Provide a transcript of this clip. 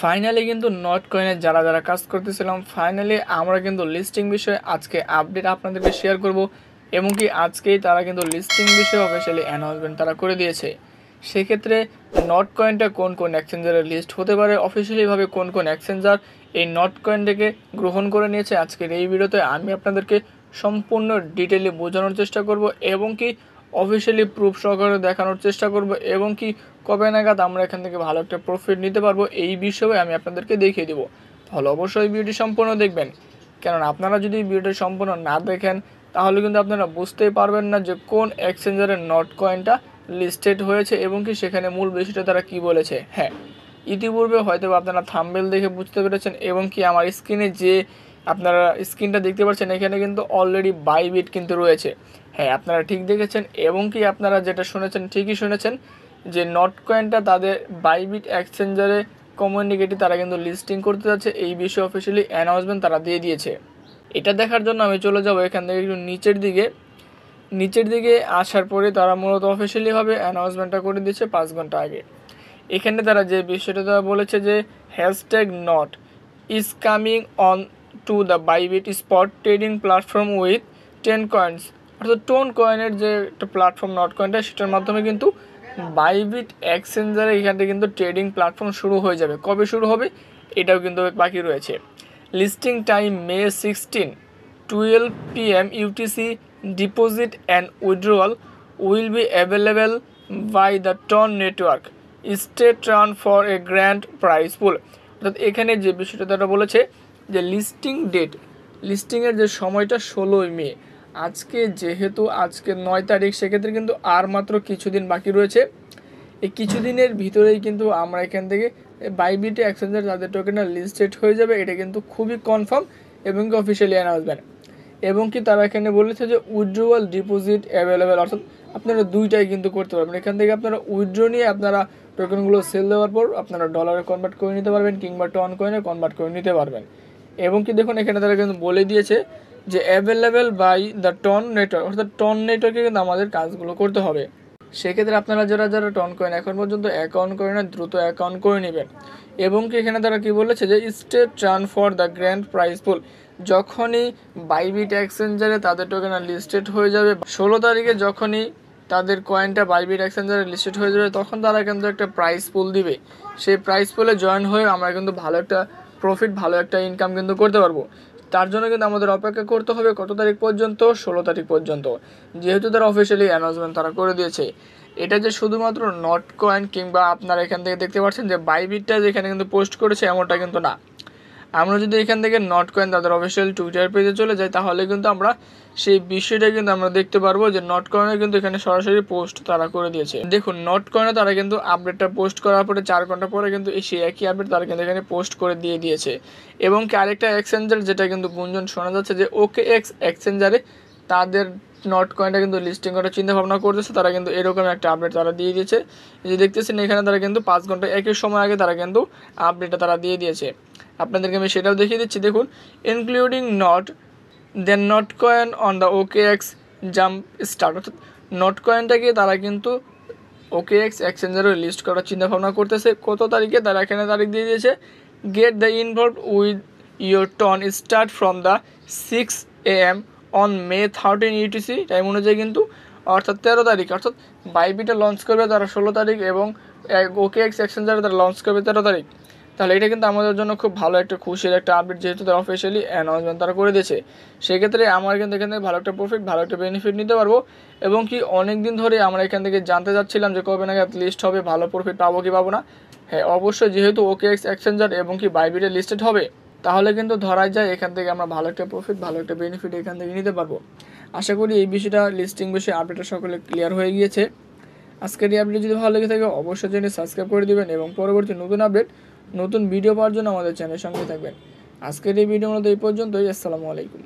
Finally কিন্তু not কয়েনে যারা কাজ করতেছিলাম, ফাইনালি আমরা কিন্তু লিস্টিং বিষয়ে আজকে আপডেট আপনাদেরকে শেয়ার করব এবং কি আজকেই তারা কিন্তু লিস্টিং বিষয়ে অফিসিয়ালি অ্যানাউন্সমেন্ট তারা করে দিয়েছে। সেক্ষেত্রে নট কয়েনটা কোন কোন এক্সচেঞ্জারে লিস্ট হতে পারে, অফিসিয়ালিভাবে কোন কোন এক্সচেঞ্জার এই নট কয়েনটাকে গ্রহণ করে নিয়েছে, আজকের এই ভিডিওতে আমি আপনাদেরকে সম্পূর্ণ ডিটেইলে বোঝানোর চেষ্টা করব এবং কি অফিসিয়ালি প্রুফ সহকারে দেখানোর চেষ্টা করব এবং কি কবে নাগাদ আমরা এখান থেকে ভালো একটা প্রফিট নিতে পারবো এই বিষয়ে আমি আপনাদেরকে দেখিয়ে দেবো। তাহলে অবশ্যই ভিডিওটি সম্পূর্ণ দেখবেন, কেননা আপনারা যদি ভিডিওটি সম্পূর্ণ না দেখেন তাহলে কিন্তু আপনারা বুঝতেই পারবেন না যে কোন এক্সচেঞ্জারের নট কয়েনটা লিস্টেড হয়েছে এবং কি সেখানে মূল বিষয়টা তারা কি বলেছে। হ্যাঁ, ইতিপূর্বে হয়তো আপনারা থাম্বনেল দেখে বুঝতে পেরেছেন এবং কি আমার স্ক্রিনে যে আপনারা স্ক্রিনটা দেখতে পাচ্ছেন এখানে কিন্তু অলরেডি বাইবিট কিন্তু রয়েছে। হ্যাঁ, আপনারা ঠিক দেখেছেন এবং কি আপনারা যেটা শুনেছেন ঠিকই শুনেছেন যে নট কয়েনটা তাদের বাইবিট এক্সচেঞ্জারে কমিউনিকেটে তারা কিন্তু লিস্টিং করতে যাচ্ছে, এই বিষয়ে অফিসিয়ালি অ্যানাউন্সমেন্ট তারা দিয়ে দিয়েছে। এটা দেখার জন্য আমি চলে যাব এখান থেকে একটু নিচের দিকে আসার পরে তারা মূলত অফিসিয়ালিভাবে অ্যানাউন্সমেন্টটা করে দিয়েছে 5 ঘন্টা আগে। এখানে তারা যে বিষয়টা তারা বলেছে যে hashtag not is coming on to the Bybit spot trading platform with 10 coins, অর্থাৎ টোন কয়েনের যে একটা প্ল্যাটফর্ম নট কয়েনটা সেটার মাধ্যমে কিন্তু বাইবিট এক্সচেঞ্জারে এখান থেকে কিন্তু ট্রেডিং প্ল্যাটফর্ম শুরু হয়ে যাবে। কবে শুরু হবে এটাও কিন্তু বাকি রয়েছে। Listing time May 16, 12 PM UTC. Deposit and withdrawal will be available by the TON network stay Tron for a grand prize pool. অর্থাৎ এখানে যে বিষয়টা তারা বলেছে যে লিস্টিংয়ের যে সময়টা 16ই মে। যেহেতু আজকে 9 তারিখ, সেক্ষেত্রে কিন্তু আর মাত্র কিছুদিন বাকি রয়েছে। এই কিছুদিনের ভিতরেই কিন্তু আমরা এখান থেকে বাইবিটে এক্সচেঞ্জার তাদের টোকেনটা লিস্টেড হয়ে যাবে, এটা কিন্তু খুবই কনফার্ম এবং কি অফিসিয়ালি অ্যানাউন্সমেন্ট। এবং কি তারা এখানে বলেছে যে উইথড্রয়াল ডিপোজিট অ্যাভেলেবেল, অর্থাৎ আপনারা দুইটাই কিন্তু করতে পারবেন। এখান থেকে আপনারা উইথড্র নিয়ে আপনারা টোকেনগুলো সেল দেওয়ার পর আপনারা ডলারে কনভার্ট করে নিতে পারবেন কিংবা টন কয়েনে কনভার্ট করে নিতে পারবেন। এবং কি দেখুন এখানে তারা কিন্তু বলে দিয়েছে যে available by the TON network, অর্থাৎ টন নেটওয়ার্কে কিন্তু আমাদের কাজগুলো করতে হবে। সেক্ষেত্রে আপনারা যারা টন কয়েন এখন পর্যন্ত অ্যাকাউন্ট করে না, দ্রুত অ্যাকাউন্ট করে নেবেন। এবং কি এখানে তারা কি বলেছে যে stay Tron for the grand prize pool. যখনই বাইবিট এক্সচেঞ্জারে তাদের টোকেন লিস্টেড হয়ে যাবে 16 তারিখে, যখনই তাদের কয়েনটা বাইবিট এক্সচেঞ্জারে লিস্টেড হয়ে যাবে তখন তারা কিন্তু একটা প্রাইস পুল দিবে। সেই প্রাইস পুলে জয়েন হয়ে আমরা কিন্তু ভালো একটা প্রফিট, ভালো একটা ইনকাম কিন্তু করতে পারবো। তার জন্য কিন্তু আমাদের অপেক্ষা করতে হবে কত তারিখ পর্যন্ত, 16 তারিখ পর্যন্ত, যেহেতু তারা অফিসিয়ালি অ্যানাউন্সমেন্ট তারা করে দিয়েছে। এটা যে শুধুমাত্র নট কয়েন কিংবা আপনারা এখান থেকে দেখতে পাচ্ছেন যে বাইবিটটা যেখানে কিন্তু পোস্ট করেছে এমনটা কিন্তু না। আমরা যদি এখান থেকে নট কয়েন তাদের অফিসিয়াল টুইটার পেজে চলে যাই তাহলে কিন্তু আমরা সেই বিষয়টা কিন্তু আমরা দেখতে পারবো যে নট কয়েনে কিন্তু এখানে সরাসরি পোস্ট তারা করে দিয়েছে। দেখুন নট কয়েনে তারা কিন্তু আপডেটটা পোস্ট করার পরে 4 ঘন্টা পরে কিন্তু সেই একই আপডেট তারা কিন্তু এখানে পোস্ট করে দিয়ে দিয়েছে। এবং কি আরেকটা এক্সচেঞ্জার যেটা কিন্তু গুঞ্জন শোনা যাচ্ছে যে OKX এক্সচেঞ্জারে তাদের নট কয়েনটা কিন্তু লিস্টিং করার চিন্তা ভাবনা করতেছে, তারা কিন্তু এরকম একটা আপডেট তারা দিয়ে দিয়েছে। যে দেখতেছেন এখানে তারা কিন্তু 5 ঘন্টা একই সময় আগে তারা কিন্তু আপডেটটা তারা দিয়ে দিয়েছে। আপনাদেরকে আমি সেটাও দেখিয়ে দিচ্ছি। দেখুন including not coin on the OKX jump start, অর্থাৎ নট কয়েনটাকে তারা কিন্তু OKX এক্সচেঞ্জারে লিস্ট করার চিন্তা ভাবনা করতেছে। কত তারিখে তারা এখানে তারিখ দিয়ে দিয়েছে, get the involve with your TON start from the 6 AM on May 13 UTC time অনুযায়ী কিন্তু, অর্থাৎ 13 তারিখ, অর্থাৎ বাইবিটা লঞ্চ করবে তারা 16 তারিখ এবং OKX এক্সচেঞ্জারে তারা লঞ্চ করবে 13 তারিখ। তাহলে এটা কিন্তু আমাদের জন্য খুব ভালো একটা খুশির একটা আপডেট, যেহেতু তারা অফিসিয়ালি অ্যানাউন্সমেন্ট তারা করে দিয়েছে। সেক্ষেত্রে আমরা কিন্তু এখান থেকে ভালো একটা প্রফিট, ভালো একটা বেনিফিট নিতে পারবো। এবং কি অনেক দিন ধরে আমরা এখান থেকে জানতে চাচ্ছিলাম যে কবে নাগাদ লিস্ট হবে, ভালো প্রফিট পাবো কি পাবো না। হ্যাঁ, অবশ্যই যেহেতু OKX এক্সচেঞ্জার এবং কি বাইবিটে লিস্টেড হবে তাহলে কিন্তু ধরা যায় এখান থেকে আমরা ভালো একটা প্রফিট, ভালো একটা বেনিফিট এখান থেকে নিতে পারবো। আশা করি এই বিষয়টা লিস্টিং বিষয়ে আপডেটটা সকলে ক্লিয়ার হয়ে গিয়েছে। আজকের এই আপডেট যদি ভালো লেগে থাকে অবশ্যই চ্যানেল সাবস্ক্রাইব করে দেবেন এবং পরবর্তী নতুন আপডেট, নতুন ভিডিও পাওয়ার জন্য আমাদের চ্যানেলের সঙ্গে থাকবেন। আজকের এই ভিডিও মূলত এই পর্যন্তই। আসসালামু আলাইকুম।